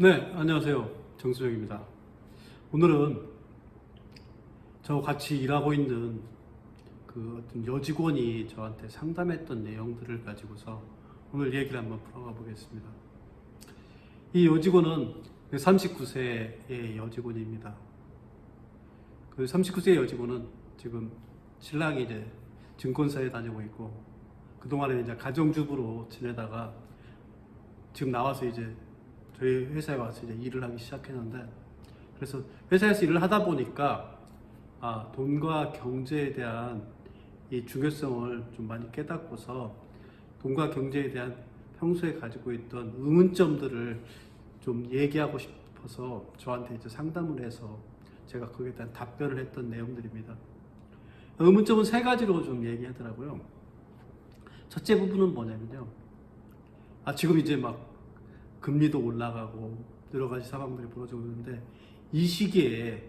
네, 안녕하세요. 정수영입니다. 오늘은 저와 같이 일하고 있는 그 어떤 여직원이 저한테 상담했던 내용들을 가지고서 오늘 얘기를 한번 풀어가 보겠습니다. 이 여직원은 39세의 여직원입니다. 그 39세의 여직원은 지금 신랑이 이제 증권사에 다니고 있고, 그동안에 이제 가정주부로 지내다가 지금 나와서 이제 저희 회사에 와서 이제 일을 하기 시작했는데, 그래서 회사에서 일을 하다 보니까 돈과 경제에 대한 이 중요성을 좀 많이 깨닫고서 돈과 경제에 대한 평소에 가지고 있던 의문점들을 좀 얘기하고 싶어서 저한테 이제 상담을 해서 제가 거기에 대한 답변을 했던 내용들입니다. 의문점은 세 가지로 좀 얘기하더라고요. 첫째 부분은 뭐냐면요. 지금 이제 막 금리도 올라가고 여러 가지 상황들이 벌어지고 있는데, 이 시기에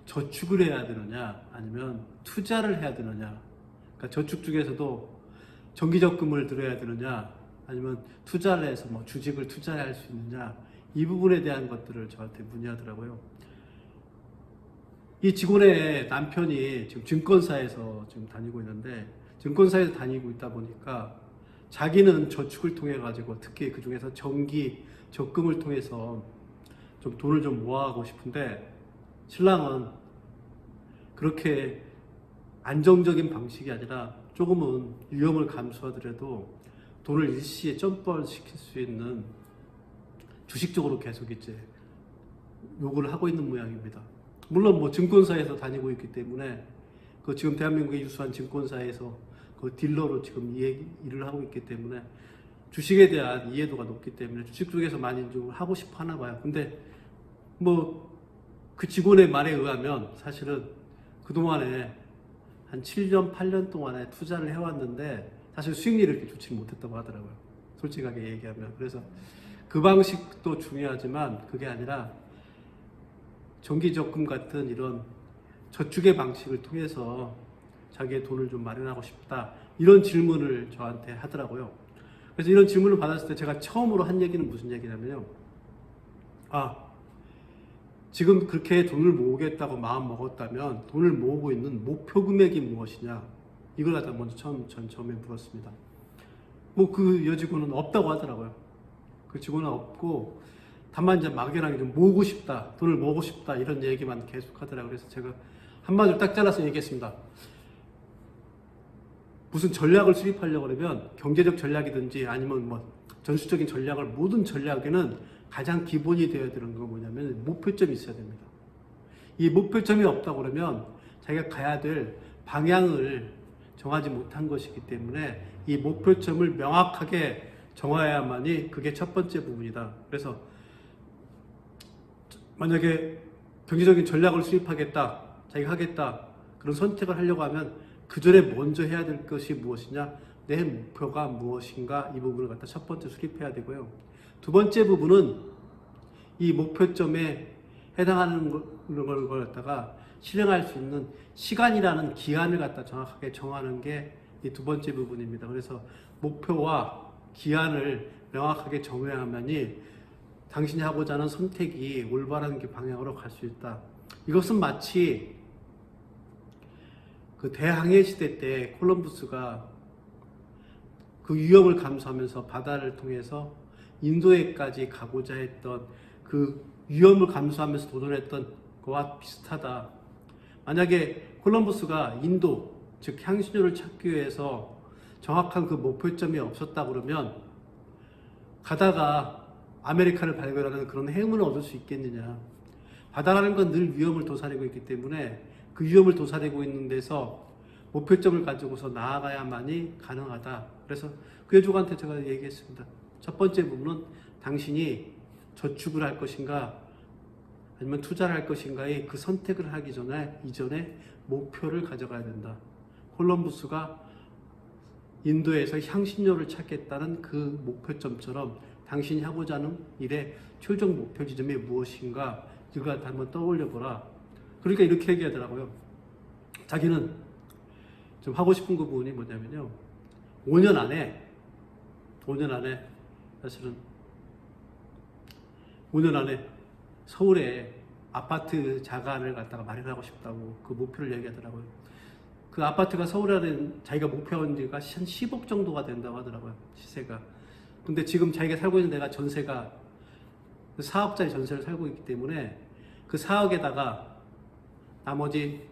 저축을 해야 되느냐 아니면 투자를 해야 되느냐, 그러니까 저축 중에서도 정기적금을 들어야 되느냐 아니면 투자를 해서 뭐 주식을 투자할 수 있느냐, 이 부분에 대한 것들을 저한테 문의하더라고요. 이 직원의 남편이 지금 증권사에서 지금 다니고 있는데, 증권사에서 다니고 있다 보니까 자기는 저축을 통해 가지고 특히 그 중에서 정기 적금을 통해서 좀 돈을 좀 모아가고 싶은데, 신랑은 그렇게 안정적인 방식이 아니라 조금은 위험을 감수하더라도 돈을 일시에 점프시킬 수 있는 주식 쪽으로 계속 이제 요구를 하고 있는 모양입니다. 물론 뭐 증권사에서 다니고 있기 때문에 그 지금 대한민국의 유수한 증권사에서 그 딜러로 지금 일을 하고 있기 때문에 주식에 대한 이해도가 높기 때문에 주식 쪽에서 많이 좀 하고 싶어 하나 봐요. 근데 뭐 그 직원의 말에 의하면 사실은 그동안에 한 7년, 8년 동안에 투자를 해왔는데 사실 수익률이 이렇게 좋지 못했다고 하더라고요. 솔직하게 얘기하면. 그래서 그 방식도 중요하지만 그게 아니라 정기적금 같은 이런 저축의 방식을 통해서 자기의 돈을 좀 마련하고 싶다, 이런 질문을 저한테 하더라고요. 그래서 이런 질문을 받았을 때 제가 처음으로 한 얘기는 무슨 얘기냐면요. 지금 그렇게 돈을 모으겠다고 마음 먹었다면 돈을 모으고 있는 목표 금액이 무엇이냐, 이걸 갖다 먼저 처음에 물었습니다. 뭐 그 여직원은 없다고 하더라고요. 그 직원은 없고 다만 이제 막연하게 좀 모으고 싶다, 돈을 모으고 싶다, 이런 얘기만 계속 하더라고요. 그래서 제가 한마디로 딱 잘라서 얘기했습니다. 무슨 전략을 수립하려고 그러면 경제적 전략이든지 아니면 뭐 전술적인 전략을, 모든 전략에는 가장 기본이 되어야 되는 건 뭐냐면 목표점이 있어야 됩니다. 이 목표점이 없다 그러면 자기가 가야 될 방향을 정하지 못한 것이기 때문에 이 목표점을 명확하게 정해야만이 그게 첫 번째 부분이다. 그래서 만약에 경제적인 전략을 수립하겠다, 자기가 하겠다, 그런 선택을 하려고 하면 그 전에 먼저 해야 될 것이 무엇이냐, 내 목표가 무엇인가, 이 부분을 갖다 첫 번째 수립해야 되고요. 두 번째 부분은 이 목표점에 해당하는 걸 갖다가 실행할 수 있는 시간이라는 기한을 갖다 정확하게 정하는 게 이 두 번째 부분입니다. 그래서 목표와 기한을 명확하게 정해야만이 당신이 하고자 하는 선택이 올바른 방향으로 갈 수 있다. 이것은 마치 그 대항해 시대 때 콜럼부스가 그 위험을 감수하면서 바다를 통해서 인도에까지 가고자 했던 그 위험을 감수하면서 도전했던 것과 비슷하다. 만약에 콜럼부스가 인도, 즉 향신료를 찾기 위해서 정확한 그 목표점이 없었다 그러면 가다가 아메리카를 발견하는 그런 행운을 얻을 수 있겠느냐. 바다라는 건 늘 위험을 도사리고 있기 때문에 그 위험을 도사리고 있는 데서 목표점을 가지고서 나아가야만이 가능하다. 그래서 그 여직원한테 제가 얘기했습니다. 첫 번째 부분은 당신이 저축을 할 것인가 아니면 투자를 할 것인가의 그 선택을 하기 이전에 목표를 가져가야 된다. 콜럼부스가 인도에서 향신료를 찾겠다는 그 목표점처럼 당신이 하고자 하는 일의 최종 목표 지점이 무엇인가, 이걸 한번 떠올려 보라. 그러니까 이렇게 얘기하더라고요. 자기는 좀 하고 싶은 그 부분이 뭐냐면요, 5년 안에 사실은 5년 안에 서울에 아파트 자가를 갖다가 마련하고 싶다고 그 목표를 얘기하더라고요. 그 아파트가 서울 안에 자기가 목표한 데가 한 10억 정도가 된다고 하더라고요. 시세가. 근데 지금 자기가 살고 있는 데가 전세가 4억짜리 전세를 살고 있기 때문에 그 4억에다가 나머지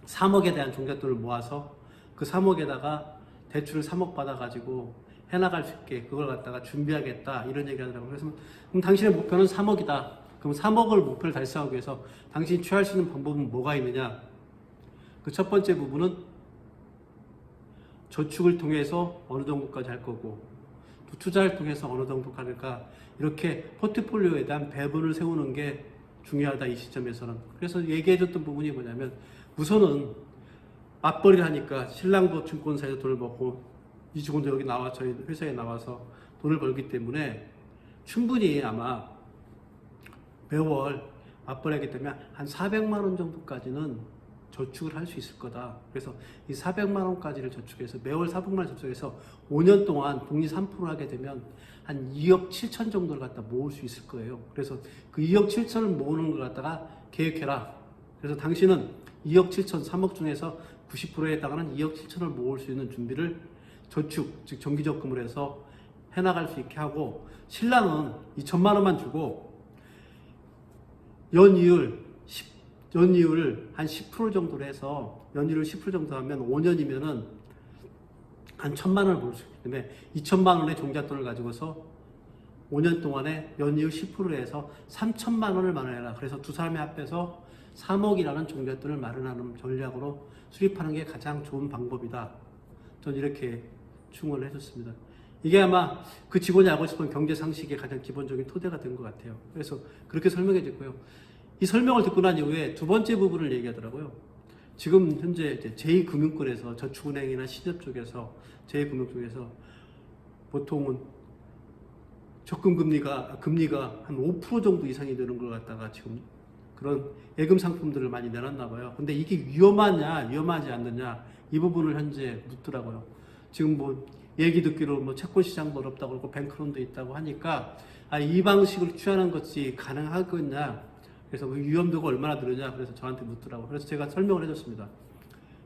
3억에 대한 종잣돈을 모아서 그 3억에다가 대출을 3억 받아가지고 해나갈 수 있게 그걸 갖다가 준비하겠다 이런 얘기 하더라고요. 그래서 그럼 당신의 목표는 3억이다. 그럼 3억을 목표를 달성하기 위해서 당신이 취할 수 있는 방법은 뭐가 있느냐? 그 첫 번째 부분은 저축을 통해서 어느 정도까지 할 거고 또 투자를 통해서 어느 정도까지 할까 이렇게 포트폴리오에 대한 배분을 세우는 게 중요하다 이 시점에서는. 그래서 얘기해줬던 부분이 뭐냐면 우선은 맞벌이를 하니까 신랑도 증권사에서 돈을 벌고 이 직원도 여기 나와 저희 회사에 나와서 돈을 벌기 때문에 충분히 아마 매월 맞벌이하기 때문에 한 400만 원 정도까지는 저축을 할 수 있을 거다. 그래서 이 400만 원까지를 저축해서 매월 400만 원 저축해서 5년 동안 복리 3%를 하게 되면 한 2억 7천 정도를 갖다 모을 수 있을 거예요. 그래서 그 2억 7천을 모으는 걸 갖다가 계획해라. 그래서 당신은 2억 7천, 3억 중에서 90%에 해당하는 2억 7천을 모을 수 있는 준비를 저축, 즉 정기적금을 해서 해나갈 수 있게 하고 신랑은 2천만 원만 주고 연이율을 한 10% 정도로 해서 연이율을 10% 정도 하면 5년이면은 한 1,000만 원을 벌 수 있기 때문에 2천만 원의 종잣돈을 가지고서 5년 동안에 연이율 10%로 해서 3천만 원을 마련해라. 그래서 두 사람이 합해서 3억이라는 종잣돈을 마련하는 전략으로 수립하는 게 가장 좋은 방법이다. 저는 이렇게 충원을 해줬습니다. 이게 아마 그 직원이 알고 싶은 경제 상식의 가장 기본적인 토대가 된 것 같아요. 그래서 그렇게 설명해 줬고요. 이 설명을 듣고 난 이후에 두 번째 부분을 얘기하더라고요. 지금 현재 제2금융권에서 저축은행이나 신협 쪽에서 제2금융 쪽에서 보통은 적금 금리가 한 5% 정도 이상이 되는 걸 갖다가 지금 그런 예금 상품들을 많이 내놨나 봐요. 근데 이게 위험하냐, 위험하지 않느냐 이 부분을 현재 묻더라고요. 지금 뭐 얘기 듣기로 뭐 채권 시장도 어렵다고 그러고 뱅크론도 있다고 하니까 이 방식을 취하는 것이 가능하겠냐. 그래서 그 위험도가 얼마나 되느냐 그래서 저한테 묻더라고요. 그래서 제가 설명을 해줬습니다.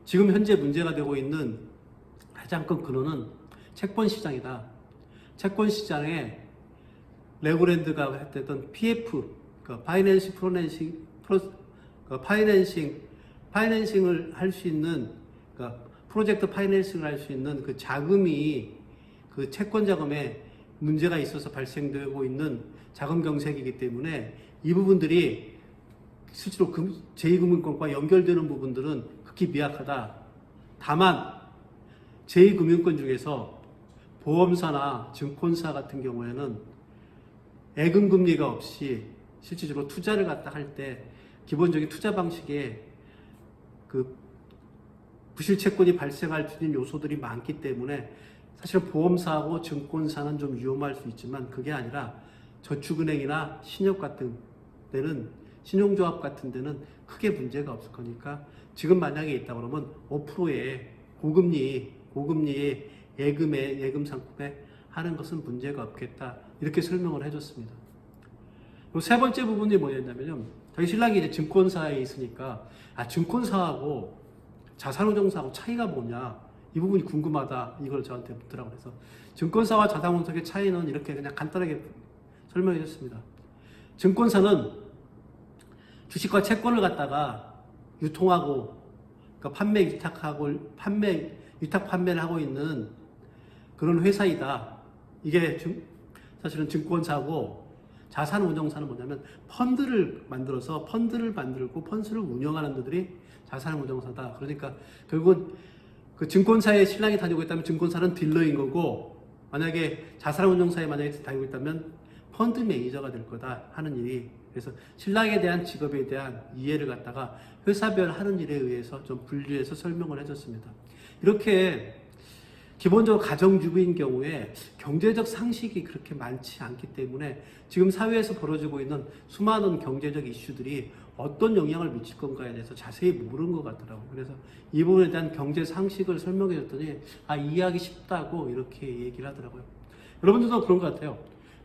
지금 현재 문제가 되고 있는 가장 큰 근원은 채권 시장이다. 채권 시장에 레고랜드가 했던 PF, 파이낸싱을 할 수 있는, 프로젝트 파이낸싱을 할 수 있는 그 자금이 그 채권 자금에 문제가 있어서 발생되고 있는 자금 경색이기 때문에 이 부분들이 실제로 제2금융권과 연결되는 부분들은 극히 미약하다. 다만 제2금융권 중에서 보험사나 증권사 같은 경우에는 예금금리가 없이 실질적으로 투자를 갖다 할 때 기본적인 투자 방식에 그 부실채권이 발생할 수 있는 요소들이 많기 때문에 사실은 보험사하고 증권사는 좀 위험할 수 있지만 그게 아니라 저축은행이나 신협 같은 데는 신용조합 같은 데는 크게 문제가 없을 거니까 지금 만약에 있다 그러면 5%의 고금리의 예금 상품에 하는 것은 문제가 없겠다 이렇게 설명을 해줬습니다. 그리고 세 번째 부분이 뭐였냐면요, 저희 신랑이 이제 증권사에 있으니까 증권사하고 자산운용사하고 차이가 뭐냐 이 부분이 궁금하다 이걸 저한테 묻더라고요. 그래서 증권사와 자산운용사의 차이는 이렇게 그냥 간단하게 설명해 줬습니다. 증권사는 주식과 채권을 갖다가 유통하고 위탁 판매를 하고 있는 그런 회사이다. 이게 사실은 증권사고 자산운용사는 뭐냐면 펀드를 만들고 펀드를 운영하는 데들이 자산운용사다. 그러니까 결국은 그 증권사에 신랑이 다니고 있다면 증권사는 딜러인 거고 만약에 자산운용사에 만약에 다니고 있다면 펀드 매니저가 될 거다 하는 일이. 그래서 신랑에 대한 직업에 대한 이해를 갖다가 회사별 하는 일에 의해서 좀 분리해서 설명을 해줬습니다. 이렇게 기본적으로 가정주부인 경우에 경제적 상식이 그렇게 많지 않기 때문에 지금 사회에서 벌어지고 있는 수많은 경제적 이슈들이 어떤 영향을 미칠 건가에 대해서 자세히 모르는 것 같더라고요. 그래서 이 부분에 대한 경제 상식을 설명해 줬더니 이해하기 쉽다고 이렇게 얘기를 하더라고요. 여러분들도 그런 것 같아요.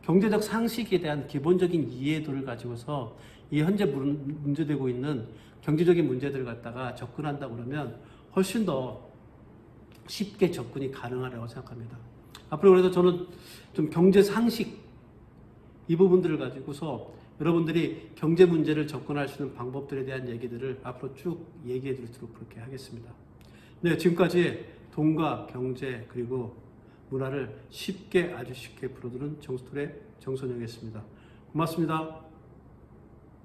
경제적 상식에 대한 기본적인 이해도를 가지고서 이 현재 문제되고 있는 경제적인 문제들을 갖다가 접근한다 그러면 훨씬 더 쉽게 접근이 가능하다고 생각합니다. 앞으로 그래서 저는 좀 경제 상식 이 부분들을 가지고서 여러분들이 경제 문제를 접근할 수 있는 방법들에 대한 얘기들을 앞으로 쭉 얘기해 드릴 수 있도록 그렇게 하겠습니다. 네, 지금까지 돈과 경제 그리고 문화를 쉽게 아주 쉽게 풀어두는 정수톨의 정선영이었습니다. 고맙습니다.